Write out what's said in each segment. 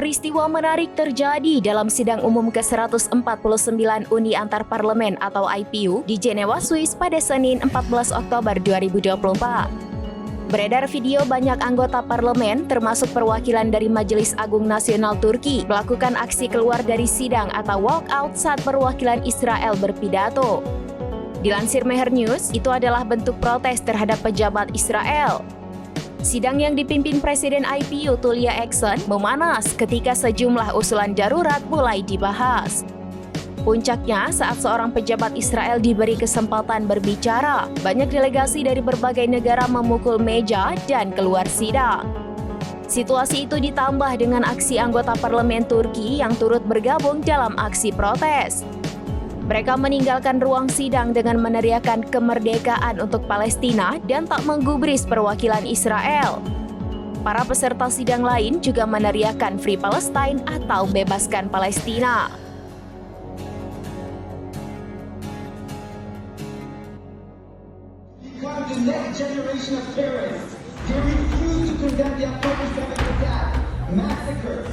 Peristiwa menarik terjadi dalam sidang umum ke-149 Uni Antarparlemen atau IPU di Jenewa, Swiss pada Senin 14 Oktober 2024. Beredar video banyak anggota parlemen, termasuk perwakilan dari Majelis Agung Nasional Turki, melakukan aksi keluar dari sidang atau walkout saat perwakilan Israel berpidato. Dilansir Mehr News, itu adalah bentuk protes terhadap pejabat Israel. Sidang yang dipimpin Presiden IPU Tulia Ekson memanas ketika sejumlah usulan darurat mulai dibahas. Puncaknya saat seorang pejabat Israel diberi kesempatan berbicara, banyak delegasi dari berbagai negara memukul meja dan keluar sidang. Situasi itu ditambah dengan aksi anggota parlemen Turki yang turut bergabung dalam aksi protes. Mereka meninggalkan ruang sidang dengan meneriakkan kemerdekaan untuk Palestina dan tak menggubris perwakilan Israel. Para peserta sidang lain juga meneriakkan Free Palestine atau Bebaskan Palestina. The next generation of terrorists. They refuse to condemn the October 7th attack, massacre.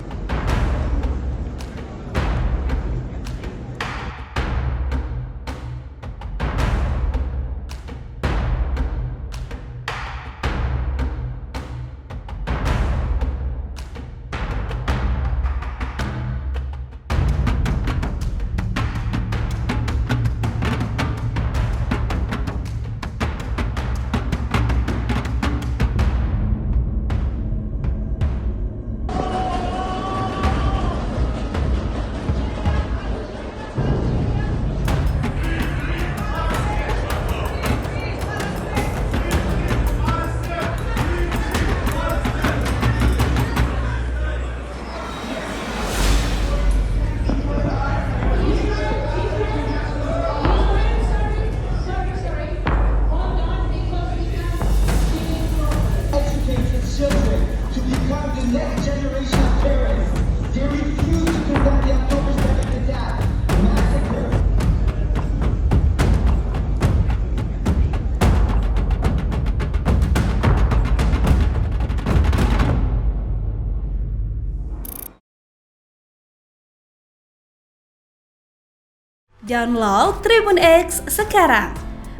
Download Tribun X sekarang,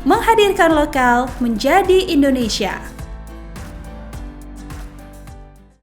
menghadirkan lokal menjadi Indonesia.